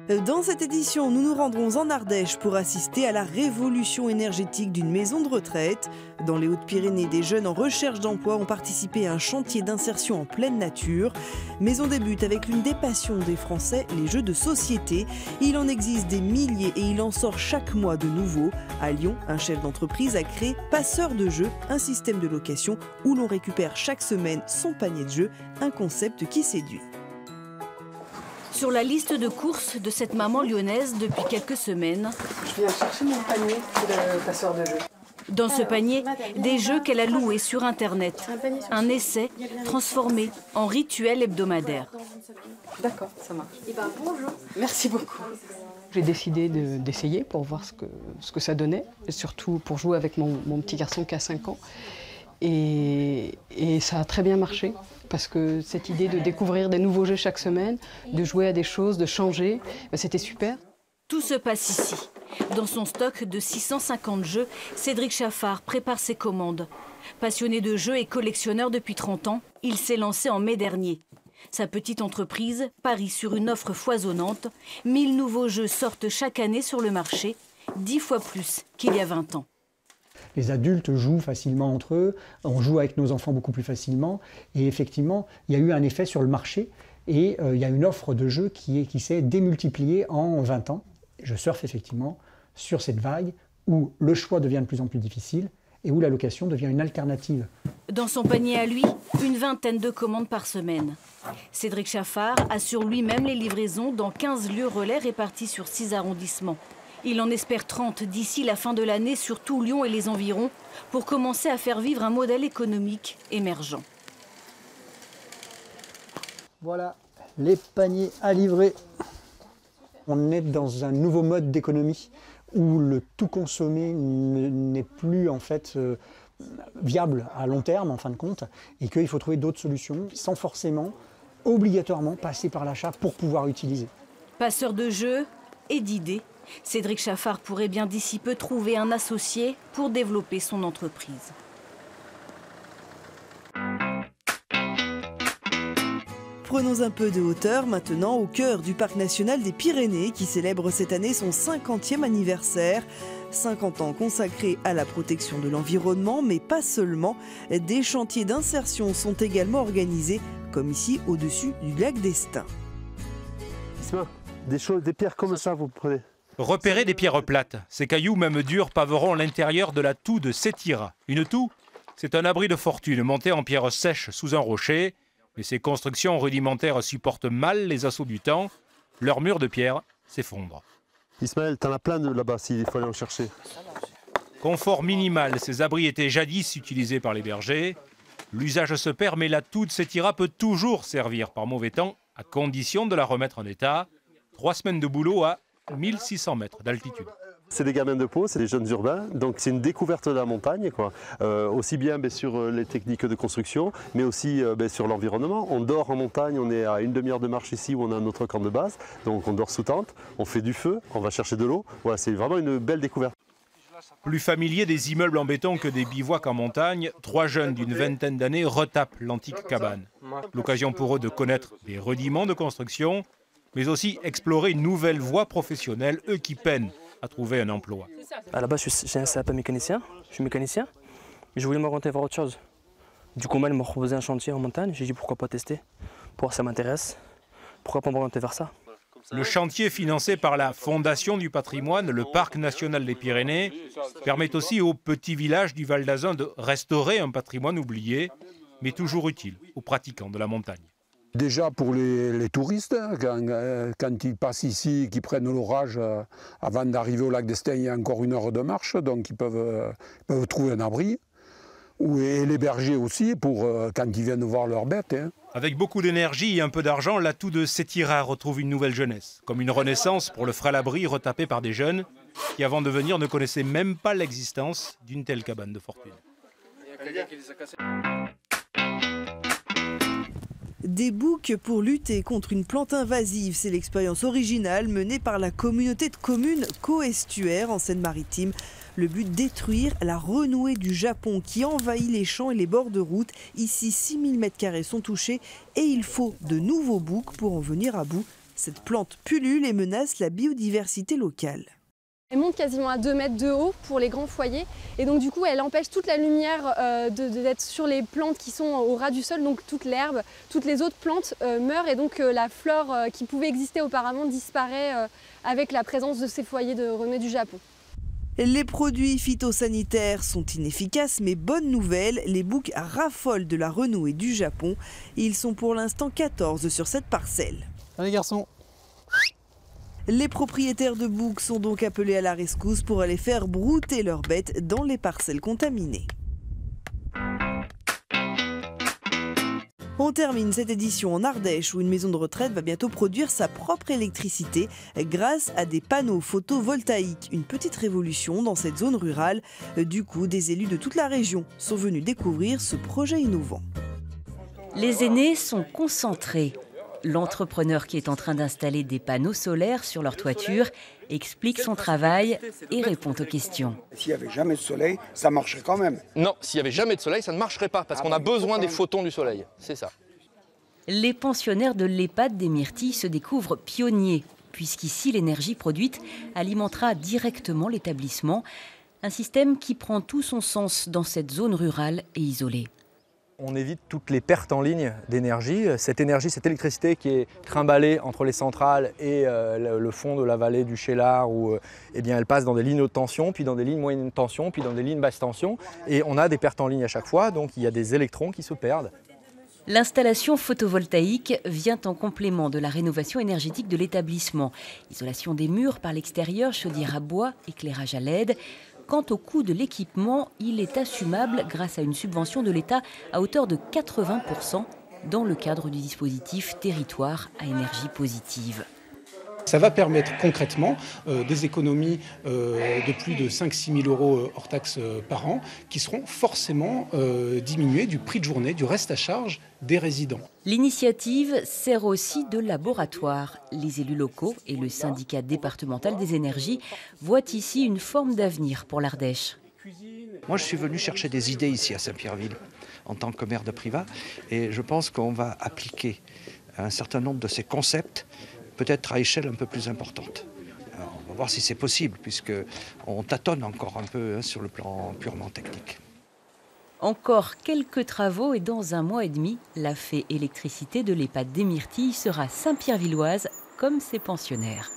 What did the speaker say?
Dans cette édition, nous nous rendrons en Ardèche pour assister à la révolution énergétique d'une maison de retraite. Dans les Hautes-Pyrénées, des jeunes en recherche d'emploi ont participé à un chantier d'insertion en pleine nature. Mais on débute avec l'une des passions des Français, les jeux de société. Il en existe des milliers et il en sort chaque mois de nouveaux. À Lyon, un chef d'entreprise a créé Passeur de jeux, un système de location où l'on récupère chaque semaine son panier de jeux, un concept qui séduit. Sur la liste de courses de cette maman lyonnaise depuis quelques semaines. Je viens chercher mon panier de passeur de jeux. Dans ce panier, des jeux qu'elle a loués sur Internet. Un essai transformé en rituel hebdomadaire. D'accord, ça marche. Bonjour. Merci beaucoup. J'ai décidé d'essayer pour voir ce que ça donnait, et surtout pour jouer avec mon petit garçon qui a 5 ans. Et ça a très bien marché. Parce que cette idée de découvrir des nouveaux jeux chaque semaine, de jouer à des choses, de changer, c'était super. Tout se passe ici. Dans son stock de 650 jeux, Cédric Chaffard prépare ses commandes. Passionné de jeux et collectionneur depuis 30 ans, il s'est lancé en mai dernier. Sa petite entreprise parie sur une offre foisonnante. 1000 nouveaux jeux sortent chaque année sur le marché, 10 fois plus qu'il y a 20 ans. Les adultes jouent facilement entre eux, on joue avec nos enfants beaucoup plus facilement. Et effectivement, il y a eu un effet sur le marché et il y a une offre de jeux qui s'est démultipliée en 20 ans. Je surfe effectivement sur cette vague où le choix devient de plus en plus difficile et où la location devient une alternative. Dans son panier à lui, une vingtaine de commandes par semaine. Cédric Chaffard assure lui-même les livraisons dans 15 lieux relais répartis sur 6 arrondissements. Il en espère 30 d'ici la fin de l'année sur tout Lyon et les environs pour commencer à faire vivre un modèle économique émergent. Voilà les paniers à livrer. On est dans un nouveau mode d'économie où le tout consommé n'est plus en fait viable à long terme en fin de compte et qu'il faut trouver d'autres solutions sans forcément obligatoirement passer par l'achat pour pouvoir utiliser. Passeur de jeux et d'idées, Cédric Chaffard pourrait bien d'ici peu trouver un associé pour développer son entreprise. Prenons un peu de hauteur maintenant au cœur du Parc national des Pyrénées qui célèbre cette année son 50e anniversaire. 50 ans consacrés à la protection de l'environnement, mais pas seulement. Des chantiers d'insertion sont également organisés, comme ici au-dessus du lac d'Estaing. Des pierres comme ça, vous prenez. Repérez des pierres plates. Ces cailloux, même durs, paveront l'intérieur de la toue de Sétira. Une toue, c'est un abri de fortune monté en pierre sèche sous un rocher. Mais ces constructions rudimentaires supportent mal les assauts du temps. Leurs murs de pierre s'effondrent. Ismaël, t'en as plein de là-bas s'il faut aller en chercher. Confort minimal, ces abris étaient jadis utilisés par les bergers. L'usage se perd, mais la toue de Sétira peut toujours servir par mauvais temps, à condition de la remettre en état. 3 semaines de boulot à 1600 mètres d'altitude. C'est des gamins de Pau, c'est des jeunes urbains, donc c'est une découverte de la montagne, quoi. Aussi bien sur les techniques de construction, mais aussi sur l'environnement. On dort en montagne, on est à une demi-heure de marche ici où on a notre camp de base, donc on dort sous tente, on fait du feu, on va chercher de l'eau. Voilà, c'est vraiment une belle découverte. Plus familier des immeubles en béton que des bivouacs en montagne, 3 jeunes d'une vingtaine d'années retapent l'antique cabane. L'occasion pour eux de connaître les rudiments de construction, mais aussi explorer une nouvelle voie professionnelle, eux qui peinent à trouver un emploi. À la base, je suis un CAP mécanicien, je suis mécanicien, mais je voulais m'orienter vers autre chose. Du coup, elle m'a proposé un chantier en montagne, j'ai dit pourquoi pas tester, pourquoi ça m'intéresse, pourquoi pas m'orienter vers ça. Le chantier financé par la Fondation du patrimoine, le Parc national des Pyrénées, permet aussi aux petits villages du Val d'Azun de restaurer un patrimoine oublié, mais toujours utile aux pratiquants de la montagne. Déjà pour les touristes, quand ils passent ici, qu'ils prennent l'orage avant d'arriver au lac d'Estaing, il y a encore 1 heure de marche, donc ils peuvent trouver un abri. Et les bergers aussi, quand ils viennent voir leurs bêtes. Avec beaucoup d'énergie et un peu d'argent, la toue de Sétira retrouve une nouvelle jeunesse. Comme une renaissance pour le frêle abri retapé par des jeunes qui, avant de venir, ne connaissaient même pas l'existence d'une telle cabane de fortune. Des boucs pour lutter contre une plante invasive, c'est l'expérience originale menée par la communauté de communes Coestuaire en Seine-Maritime. Le but, détruire la renouée du Japon qui envahit les champs et les bords de route. Ici, 6000 m² sont touchés et il faut de nouveaux boucs pour en venir à bout Cette plante pullule et menace la biodiversité locale. Elle monte quasiment à 2 mètres de haut pour les grands foyers et donc du coup elle empêche toute la lumière d'être sur les plantes qui sont au ras du sol, donc toute l'herbe, toutes les autres plantes meurent et donc la flore qui pouvait exister auparavant disparaît avec la présence de ces foyers de renommée du Japon. Les produits phytosanitaires sont inefficaces, mais bonne nouvelle, les boucs raffolent de la renouée du Japon. Ils sont pour l'instant 14 sur cette parcelle. Allez garçons. Les propriétaires de boucs sont donc appelés à la rescousse pour aller faire brouter leurs bêtes dans les parcelles contaminées. On termine cette édition en Ardèche où une maison de retraite va bientôt produire sa propre électricité grâce à des panneaux photovoltaïques. Une petite révolution dans cette zone rurale. Du coup, des élus de toute la région sont venus découvrir ce projet innovant. Les aînés sont concentrés. L'entrepreneur qui est en train d'installer des panneaux solaires sur leur toiture explique son travail et répond aux questions. S'il n'y avait jamais de soleil, ça marcherait quand même. Non, s'il n'y avait jamais de soleil, ça ne marcherait pas, parce qu'on a besoin des photons du soleil, c'est ça. Les pensionnaires de l'EHPAD des Myrtilles se découvrent pionniers, puisqu'ici l'énergie produite alimentera directement l'établissement. Un système qui prend tout son sens dans cette zone rurale et isolée. On évite toutes les pertes en ligne d'énergie. Cette électricité qui est trimballée entre les centrales et le fond de la vallée du Cheylard, où eh bien, elle passe dans des lignes haute tension, puis dans des lignes moyenne tension, puis dans des lignes basse tension. Et on a des pertes en ligne à chaque fois, donc il y a des électrons qui se perdent. L'installation photovoltaïque vient en complément de la rénovation énergétique de l'établissement. Isolation des murs par l'extérieur, chaudière à bois, éclairage à LED. Quant au coût de l'équipement, il est assumable grâce à une subvention de l'État à hauteur de 80% dans le cadre du dispositif Territoire à énergie positive. Ça va permettre concrètement des économies de plus de 5-6 000 euros hors taxes par an qui seront forcément diminuées du prix de journée, du reste à charge des résidents. L'initiative sert aussi de laboratoire. Les élus locaux et le syndicat départemental des énergies voient ici une forme d'avenir pour l'Ardèche. Moi, je suis venu chercher des idées ici à Saint-Pierreville en tant que maire de Privas et je pense qu'on va appliquer un certain nombre de ces concepts peut-être à échelle un peu plus importante. Alors, on va voir si c'est possible, puisqu'on tâtonne encore un peu sur le plan purement technique. Encore quelques travaux et dans 1 mois et demi, la fée électricité de l'EHPAD des Myrtilles sera Saint-Pierre-Villoise comme ses pensionnaires.